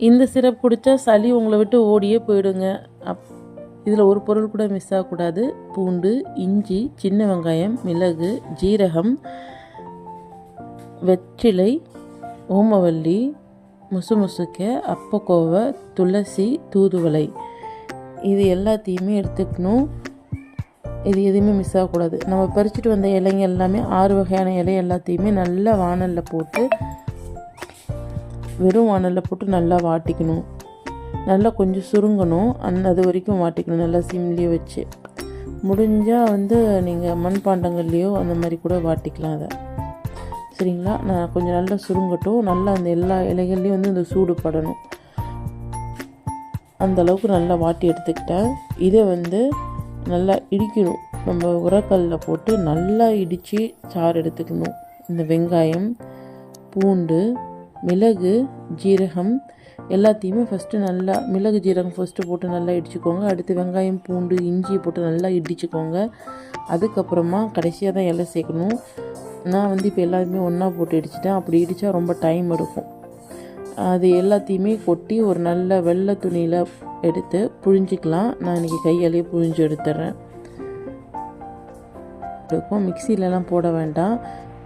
இந்த சிரப் குடித்தா சளி உங்களை விட்டு ஓடியே போயிடுங்க. இதில் ஒரு பொருள் கூட மிஸ் ஆகக்கூடாது. பூண்டு, இஞ்சி, சின்ன வெங்காயம், மிளகு, ஜீரகம், வெற்றிலை, ஓமவல்லி, முசுமுசுக்க, அப்பக்கோவை, துளசி, தூதுவளை இது எல்லாத்தையுமே எடுத்துக்கணும். இது எதுவுமே மிஸ் ஆகக்கூடாது. நம்ம பறிச்சுட்டு வந்த இலைங்க எல்லாமே 6 வகையான இலை எல்லாத்தையுமே நல்லா வானலில் போட்டு வெறும் வானலில் போட்டு நல்லா வாட்டிக்கணும். நல்லா கொஞ்சம் சுருங்கணும். அது வரைக்கும் வாட்டிக்கணும் நல்லா சிம்லேயே வச்சு. முடிஞ்சால் நீங்கள் மண்பாண்டங்கள்லேயோ அந்த மாதிரி கூட வாட்டிக்கலாம் அதை. சரிங்களா? நான் கொஞ்சம் நல்லா சுருங்கட்டும். நல்லா அந்த எல்லா இலைகள்லேயும் இந்த சூடு படணும். அந்தளவுக்கு நல்லா வாட்டி எடுத்துக்கிட்டேன். இதை நல்லா இடிக்கணும். நம்ம உரக்கல்லில் போட்டு நல்லா இடித்து சாறு எடுத்துக்கணும். இந்த வெங்காயம், பூண்டு, மிளகு, ஜீரகம் எல்லாத்தையுமே ஃபஸ்ட்டு நல்லா மிளகு ஜீரகம் ஃபஸ்ட்டு போட்டு நல்லா இடிச்சுக்கோங்க. அடுத்து வெங்காயம், பூண்டு, இஞ்சி போட்டு நல்லா இடிச்சுக்கோங்க. அதுக்கப்புறமா கடைசியாக தான் இலை சேர்க்கணும். நான் இப்போ எல்லாத்தையுமே ஒன்றா போட்டு இடிச்சிட்டேன். அப்படி இடித்தா ரொம்ப டைம் எடுக்கும். அது எல்லாத்தையுமே கொட்டி ஒரு நல்ல வெள்ளை துணியில் எடுத்து புழிஞ்சிக்கலாம். நான் இன்றைக்கி கையாலேயே புழிஞ்சு எடுத்துட்றேன். மிக்சிலலாம் போட வேண்டாம்.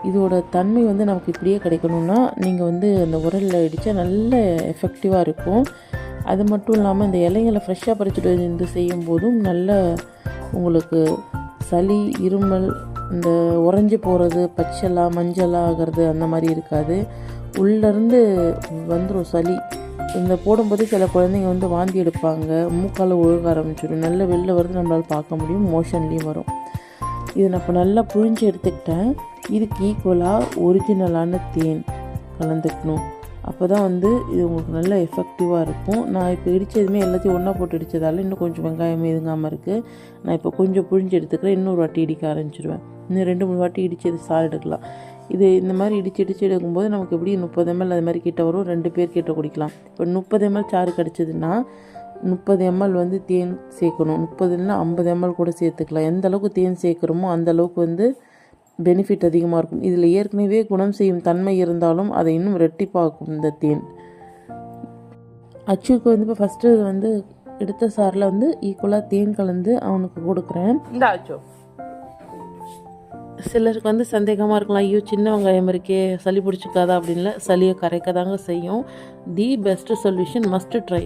இதோட தன்மை நமக்கு இப்படியே கிடைக்கணும்னா நீங்கள் அந்த உரலில் இடித்தா நல்ல எஃபெக்டிவாக இருக்கும். அது மட்டும் இல்லாமல் இந்த இலைங்களை ஃப்ரெஷ்ஷாக பறிச்சுட்டு செய்யும் போதும் நல்ல உங்களுக்கு சளி, இருமல், இந்த உறைஞ்சி போகிறது, பச்சலாக மஞ்சளாக ஆகிறது அந்த மாதிரி இருக்காது. உள்ளேருந்து வந்துடும் சளி. இந்த போடும்போது சில குழந்தைங்க வாந்தி எடுப்பாங்க, மூக்கால் ஒழுக ஆரம்பிச்சிடும். நல்ல வெளில வருது நம்மளால் பார்க்க முடியும், மோஷன்லேயும் வரும். இது நான் இப்போ நல்லா புழிஞ்சு எடுத்துக்கிட்டேன். இதுக்கு ஈக்குவலாக ஒரிஜினலான தேன் கலந்துக்கணும். அப்போ தான் இது உங்களுக்கு நல்ல எஃபெக்டிவாக இருக்கும். நான் இப்போ இடித்ததுமே எல்லாத்தையும் ஒன்றா போட்டு இடித்ததால் இன்னும் கொஞ்சம் வெங்காயமே இதுங்காமல் இருக்குது. நான் இப்போ கொஞ்சம் புழிஞ்சு எடுத்துக்கிறேன். இன்னொரு வாட்டி இடிக்க ஆரம்பிச்சிடுவேன். இன்னும் 2-3 வாட்டி இடித்து இது சாறு எடுக்கலாம். இது இந்த மாதிரி இடித்து எடுக்கும்போது நமக்கு எப்படி 30 ml அது மாதிரி கிட்ட வரும். 2 பேர் கிட்ட குடிக்கலாம். இப்போ 30 ml சாறு கிடச்சிதுன்னா 30 ml தேன் சேர்க்கணும். 30 இல்லைனா 50 ml கூட சேர்த்துக்கலாம். எந்த அளவுக்கு தேன் சேர்க்குறோமோ அந்த அளவுக்கு பெனிஃபிட் அதிகமாக இருக்கும். இதில் ஏற்கனவே குணம் செய்யும் தன்மை இருந்தாலும் அதை இன்னும் ரெட்டிப்பாக்கும் இந்த தேன். அச்சுக்கு இப்போ ஃபஸ்ட்டு எடுத்த சாரில் ஈக்குவலாக தேன் கலந்து அவனுக்கு கொடுக்குறேன். இந்த அச்சு சிலருக்கு சந்தேகமாக இருக்கலாம், ஐயோ சின்ன வெங்காயம் இருக்கே சளி பிடிச்சிக்காதா அப்படின்ல. சளியை கரைக்க தாங்க செய்யும். The best solution, must try.